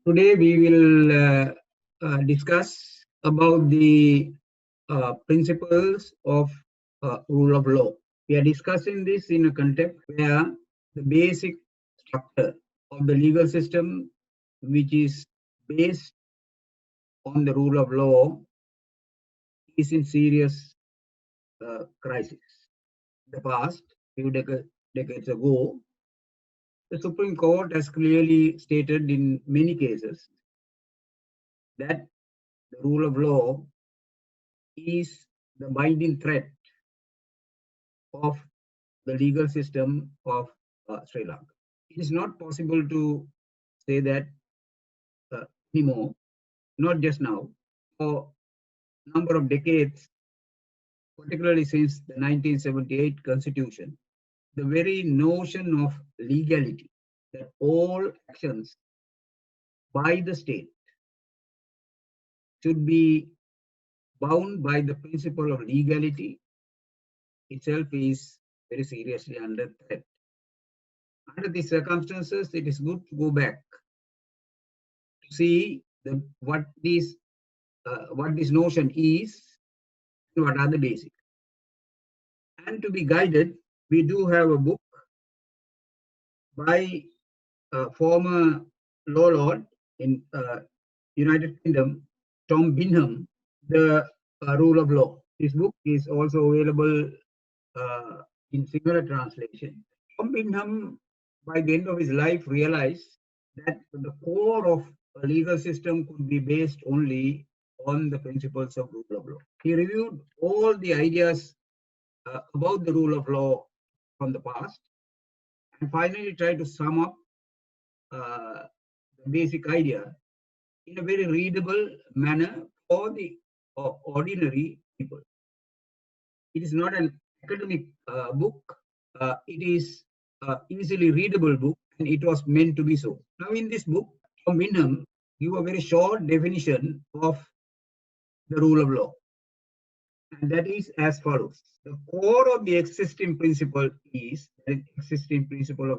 Today we will discuss about the principles of rule of law. We are discussing this in a context where the basic structure of the legal system, which is based on the rule of law, is in serious crisis. In the past, few decades ago, the Supreme Court has clearly stated in many cases that the rule of law is the binding thread of the legal system of Sri Lanka. It is not possible to say that anymore, not just now. For a number of decades, particularly since the 1978 Constitution, the very notion of legality, that all actions by the state should be bound by the principle of legality itself, is very seriously under threat. Under these circumstances, it is good to go back to see what this notion is and what are the basics. And to be guided, we do have a book by a former law lord in United Kingdom, Tom Bingham, The Rule of Law. This book is also available in similar translation. Tom Bingham, by the end of his life, realized that the core of a legal system could be based only on the principles of rule of law. He reviewed all the ideas about the rule of law from the past and finally tried to sum up the basic idea in a very readable manner for the ordinary people. It is not an academic book. It is easily readable book, and it was meant to be so. Now, in this book, Tom Bingham give a very short definition of the rule of law, and that is as follows: the core of the existing principle of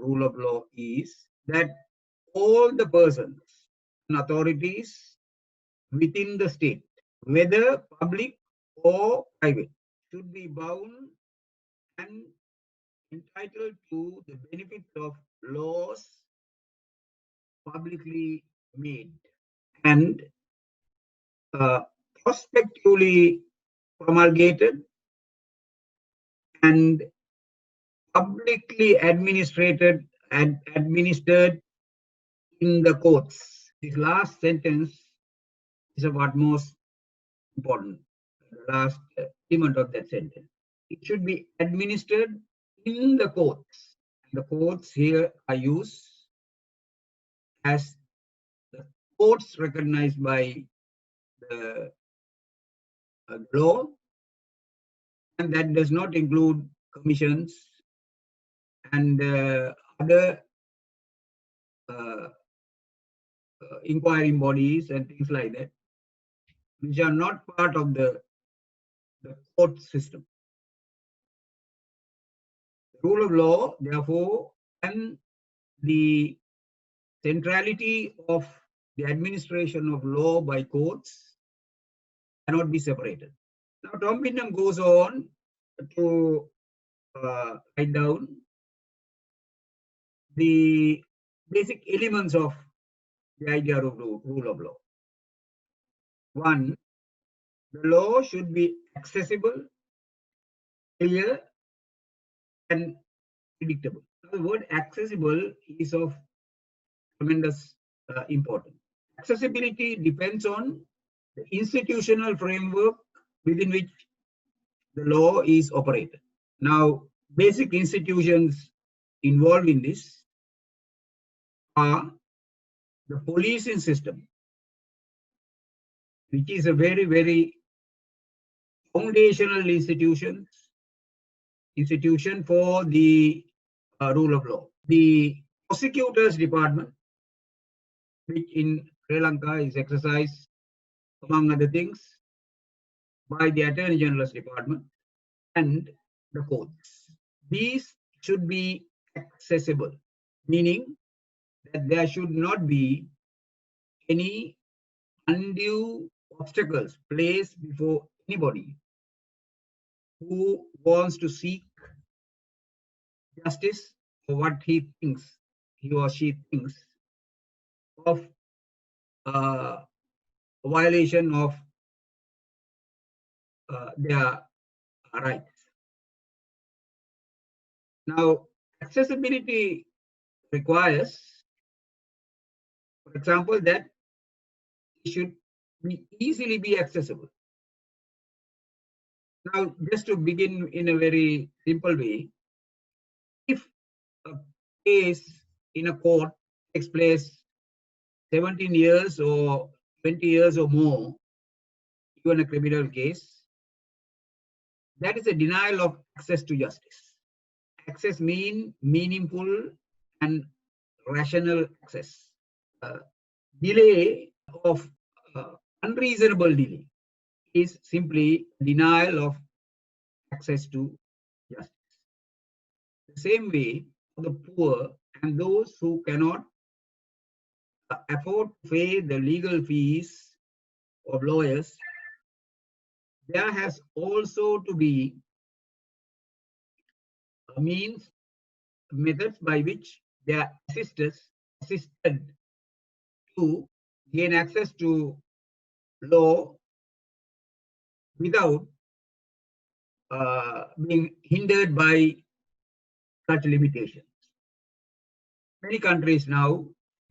rule of law is that all the persons and authorities within the state, whether public or private, should be bound and entitled to the benefit of laws publicly made and prospectively promulgated and publicly administered in the courts. This last sentence is of utmost important. The last element of that sentence. It should be administered in the courts. The courts here are used as the courts recognized by the law, and that does not include commissions and other inquiring bodies and things like that, which are not part of the court system. The rule of law, therefore, and the centrality of the administration of law by courts cannot be separated. Now, Tom Bingham goes on to write down the basic elements of the idea of rule of law. One, the law should be accessible, clear, and predictable. Now, the word accessible is of tremendous importance. Accessibility depends on the institutional framework within which the law is operated. Now, basic institutions involved in this are the policing system, which is a very, very foundational institution for the rule of law. The prosecutors department, which in Sri Lanka is exercised, among other things, by the Attorney General's department, and the courts. These should be accessible, meaning that there should not be any undue obstacles placed before anybody who wants to seek justice for what he or she thinks of violation of their rights. Now, accessibility requires, for example, that it should easily be accessible. Now, just to begin in a very simple way, if a case in a court takes place 17 years or 20 years or more, even a criminal case, that is a denial of access to justice. Access means meaningful and rational access. Delay of unreasonable delay is simply denial of access to justice. The same way, for the poor and those who cannot afford to pay the legal fees of lawyers, there has also to be a methods by which they are assisted to gain access to law without being hindered by such limitations. Many countries now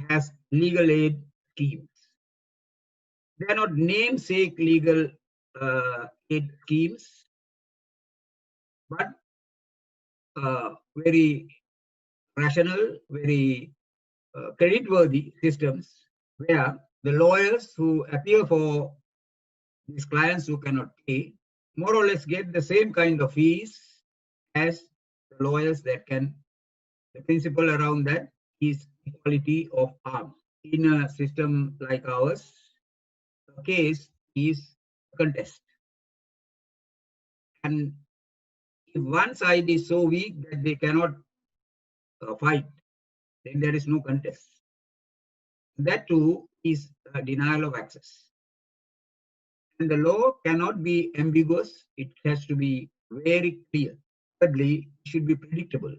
has legal aid schemes. They are not namesake legal aid schemes, but very rational, very creditworthy systems where the lawyers who appear for these clients who cannot pay more or less get the same kind of fees as the lawyers that can. The principle around that is equality of arms. In a system like ours, the case is a contest. And if one side is so weak that they cannot fight, then there is no contest. That too is a denial of access. And the law cannot be ambiguous, it has to be very clear. Thirdly, it should be predictable.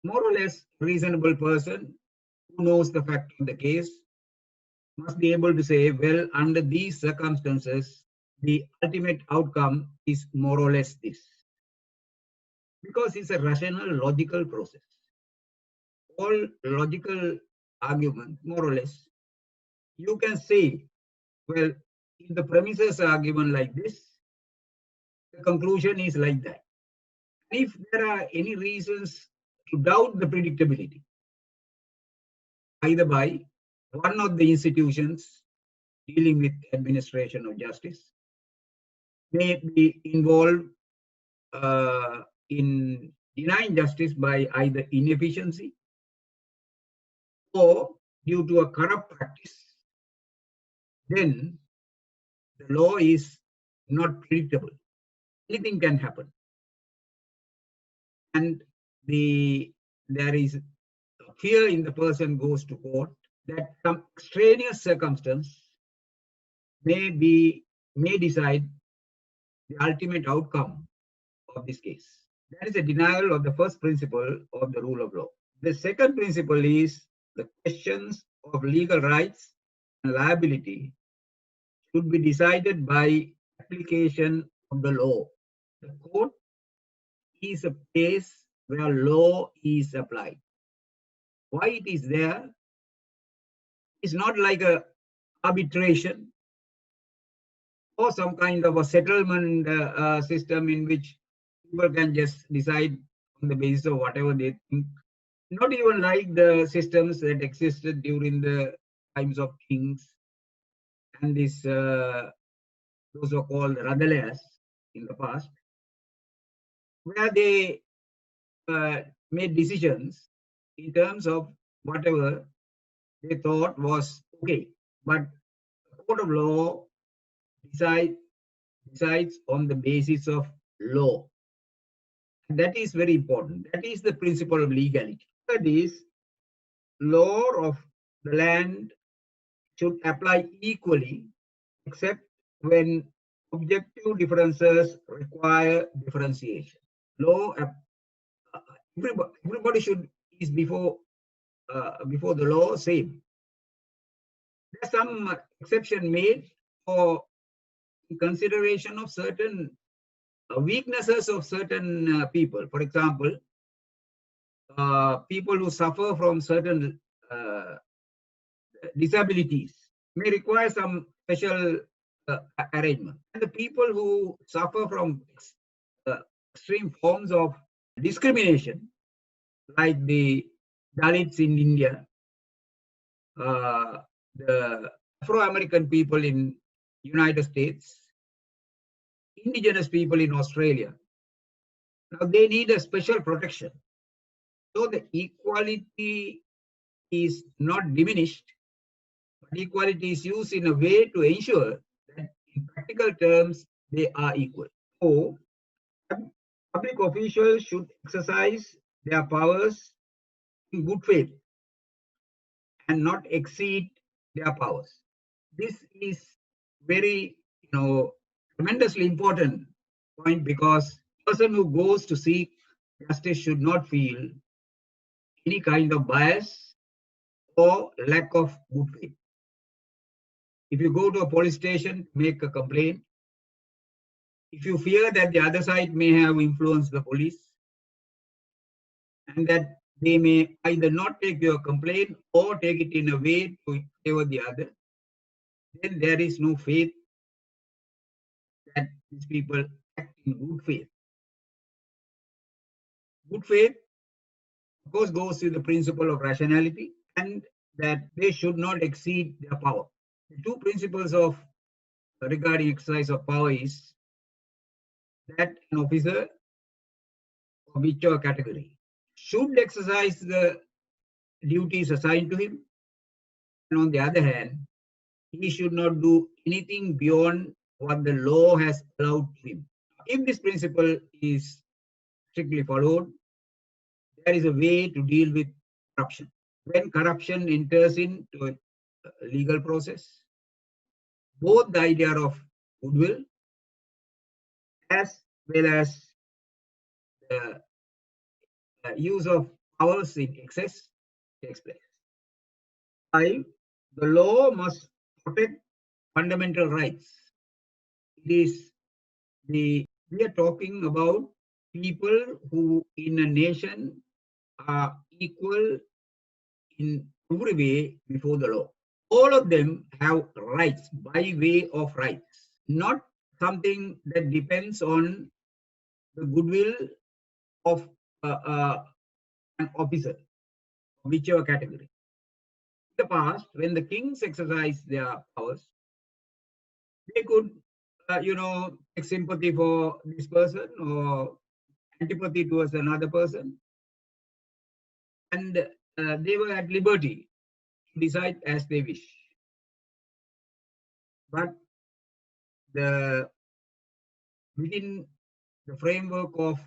More or less reasonable person who knows the fact of the case must be able to say, well, under these circumstances, the ultimate outcome is more or less this. Because it's a rational, logical process. All logical arguments, more or less, you can say, well, if the premises are given like this, the conclusion is like that. If there are any reasons to doubt the predictability, either by one of the institutions dealing with administration of justice, may be involved in denying justice by either inefficiency or due to a corrupt practice, then the law is not predictable. Anything can happen. And there is fear in the person goes to court that some extraneous circumstance may decide the ultimate outcome of this case. That is a denial of the first principle of the rule of law. The second principle is the questions of legal rights and liability should be decided by application of the law. The court is a place where law is applied. Why it is there is not like a arbitration or some kind of a settlement system in which people can just decide on the basis of whatever they think. Not even like the systems that existed during the times of kings and these those were called radalayas in the past, where they made decisions in terms of whatever they thought was okay. But the court of law decides on the basis of law. And that is very important. That is the principle of legality. That is, law of the land should apply equally, except when objective differences require differentiation. Law, everybody should is before the law same. There's some exception made for consideration of certain weaknesses of certain people. For example, people who suffer from certain disabilities may require some special arrangement. And the people who suffer from extreme forms of discrimination, like the Dalits in India, the Afro-American people in United States, indigenous people in Australia. Now they need a special protection. So the equality is not diminished, but equality is used in a way to ensure that in practical terms they are equal. So public officials should exercise their powers in good faith and not exceed their powers. This is very, tremendously important point, because the person who goes to seek justice should not feel any kind of bias or lack of good faith. If you go to a police station, make a complaint, if you fear that the other side may have influenced the police and that they may either not take your complaint or take it in a way to favor the other, then there is no faith that these people act in good faith. Good faith, of course, goes with the principle of rationality and that they should not exceed their power. The two principles of regarding exercise of power is that an officer of whichever category should exercise the duties assigned to him, and on the other hand, he should not do anything beyond what the law has allowed him. If this principle is strictly followed, there is a way to deal with corruption. When corruption enters into a legal process, both the idea of goodwill as well as the use of powers in excess takes place. 5. The law must protect fundamental rights. We are talking about people who in a nation are equal in every way before the law. All of them have rights by way of rights, not something that depends on the goodwill of an officer, whichever category. In the past, when the kings exercised their powers, they could, take sympathy for this person or antipathy towards another person, and they were at liberty to decide as they wish. But within the framework of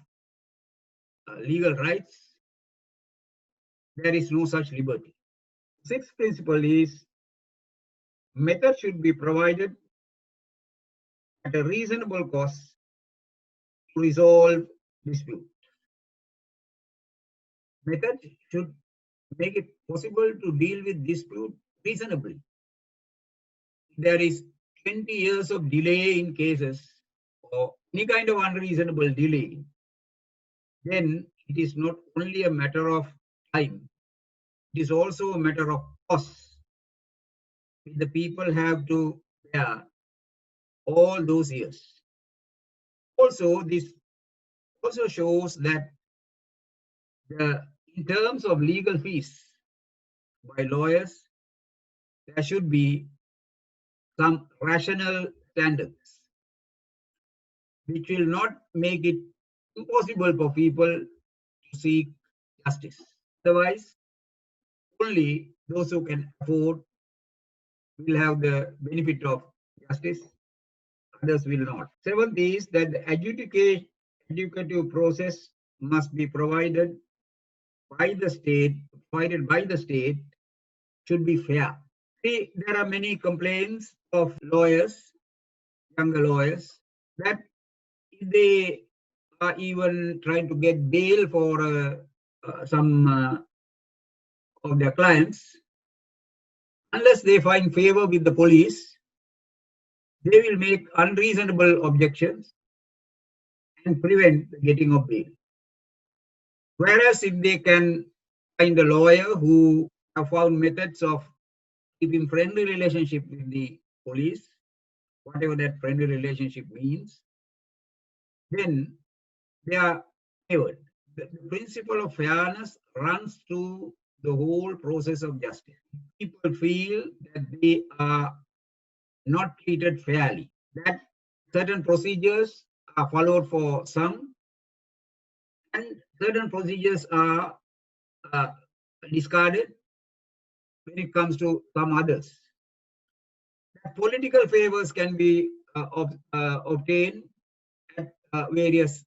legal rights, there is no such liberty. Sixth principle is method should be provided at a reasonable cost to resolve dispute. Method should make it possible to deal with dispute reasonably. There is 20 years of delay in cases or any kind of unreasonable delay, then it is not only a matter of time, it is also a matter of cost. The people have to bear all those years. Also, this also shows that in terms of legal fees by lawyers, there should be some rational standards which will not make it impossible for people to seek justice. Otherwise, only those who can afford will have the benefit of justice, others will not. Seventh is that the educative process must be provided by the state, should be fair. See, there are many complaints of lawyers, younger lawyers, that if they are even trying to get bail for some of their clients, unless they find favor with the police, they will make unreasonable objections and prevent the getting of bail. Whereas if they can find a lawyer who have found methods of keeping friendly relationship with the police, whatever that friendly relationship means, then they are favored. The principle of fairness runs through the whole process of justice. People feel that they are not treated fairly, that certain procedures are followed for some and certain procedures are uh, discarded when it comes to some others. Political favors can be obtained at various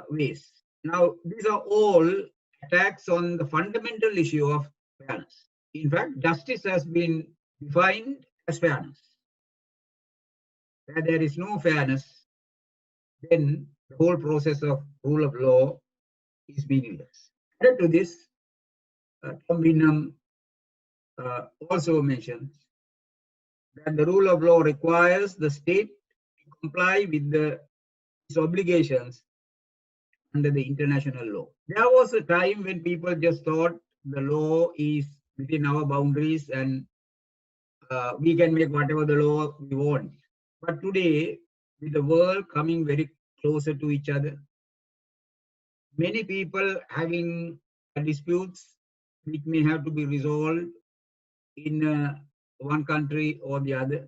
ways. Now, these are all attacks on the fundamental issue of fairness. In fact, justice has been defined as fairness. Where there is no fairness, then the whole process of rule of law is meaningless. Added to this, Tom Bingham also mentions that the rule of law requires the state to comply with its obligations under the international law. There was a time when people just thought the law is within our boundaries and we can make whatever the law we want. But today, with the world coming very closer to each other, many people having disputes which may have to be resolved in one country or the other.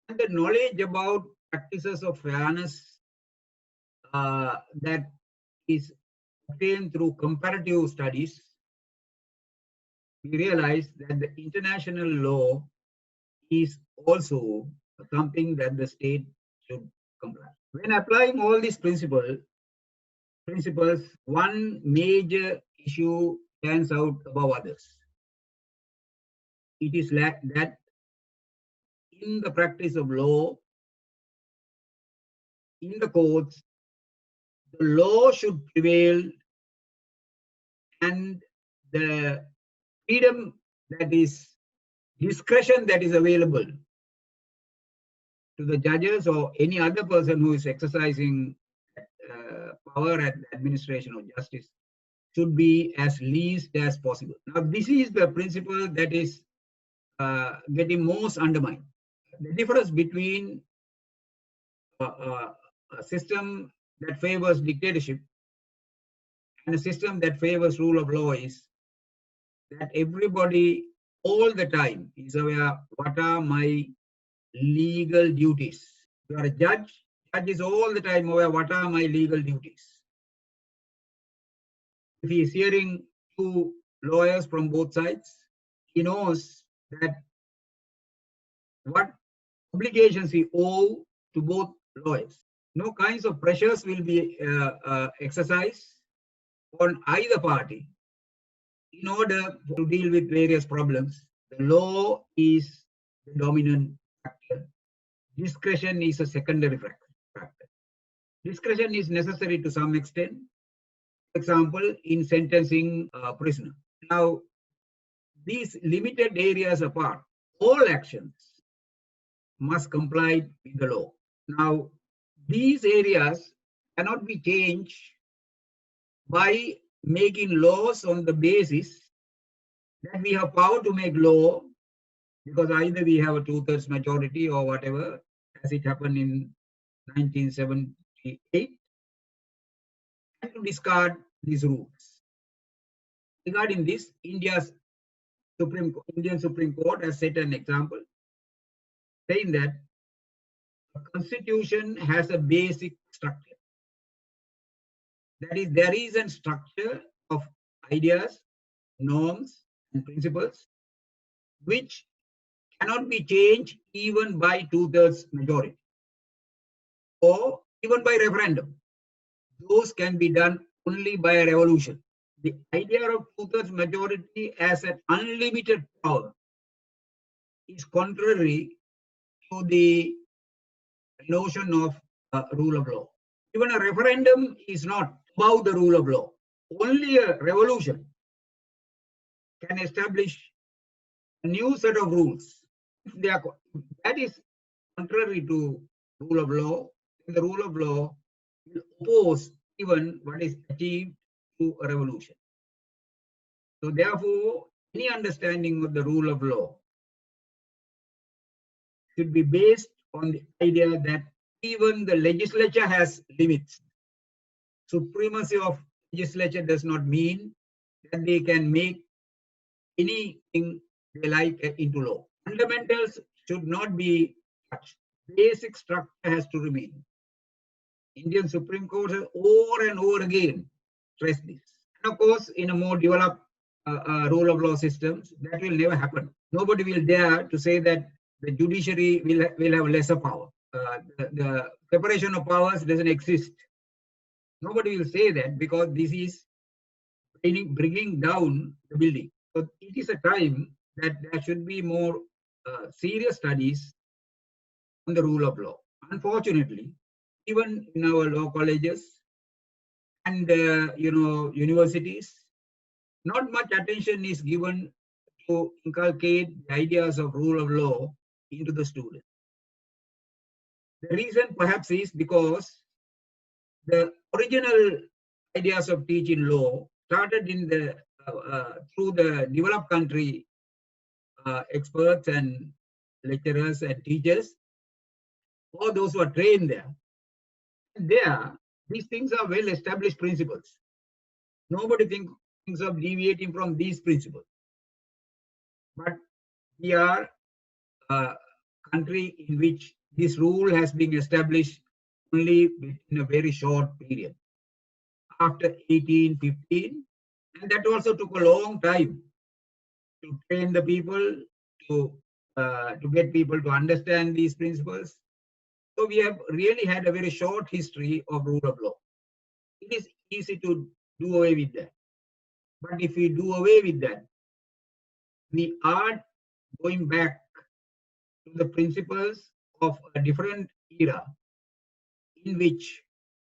And the knowledge about practices of fairness that is obtained through comparative studies, we realize that the international law is also something that the state should comply. When applying all these principles, one major issue stands out above others. It is that in the practice of law, in the courts, the law should prevail and the freedom, that is discretion, that is available to the judges or any other person who is exercising power at the administration of justice, should be as least as possible. Now, this is the principle that is getting most undermined. The difference between a system that favors dictatorship and a system that favors rule of law is that everybody all the time is aware, what are my legal duties? You are a judge is all the time aware, what are my legal duties? If he is hearing two lawyers from both sides, he knows that what obligations he owes to both lawyers. No kinds of pressures will be exercised on either party in order to deal with various problems. The law is the dominant factor. Discretion is a secondary factor. Discretion is necessary to some extent. For example, in sentencing a prisoner. Now, these limited areas apart, all actions must comply with the law. Now, these areas cannot be changed by making laws on the basis that we have power to make law, because either we have a 2/3 majority or whatever, as it happened in 1978, and to discard these rules. Regarding this, Indian Supreme Court has set an example, saying that a constitution has a basic structure. That is, there is a structure of ideas, norms, and principles which cannot be changed even by 2/3 majority or even by referendum. Those can be done only by a revolution. The idea of 2/3 majority as an unlimited power is contrary to the notion of rule of law. Even a referendum is not about the rule of law. Only a revolution can establish a new set of rules. If they are, that is contrary to rule of law, then the rule of law will oppose even what is achieved through a revolution. So therefore, any understanding of the rule of law should be based on the idea that even the legislature has limits. Supremacy of legislature does not mean that they can make anything they like into law. Fundamentals should not be touched. Basic structure has to remain. Indian Supreme Court has over and over again stressed this. And of course, in a more developed rule of law systems, that will never happen. Nobody will dare to say that the judiciary will have lesser power. The separation of powers doesn't exist. Nobody will say that because this is bringing down the building. So it is a time that there should be more serious studies on the rule of law. Unfortunately, even in our law colleges and universities, not much attention is given to inculcate the ideas of rule of law into the students. The reason perhaps is because the original ideas of teaching law started in the through the developed country experts and lecturers and teachers, or those who are trained there. And there, these things are well established principles. Nobody thinks of deviating from these principles. But we are a country in which this rule has been established only in a very short period, after 1815, and that also took a long time to train the people, to get people to understand these principles. So we have really had a very short history of rule of law. It is easy to do away with that. But if we do away with that, we are going back to the principles of a different era in which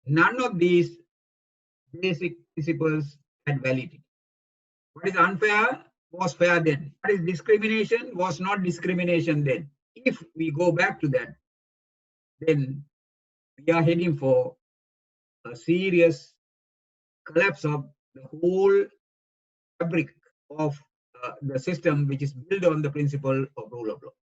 none of these basic principles had validity. What is unfair was fair then. What is discrimination was not discrimination then. If we go back to that, then we are heading for a serious collapse of the whole fabric of the system which is built on the principle of rule of law.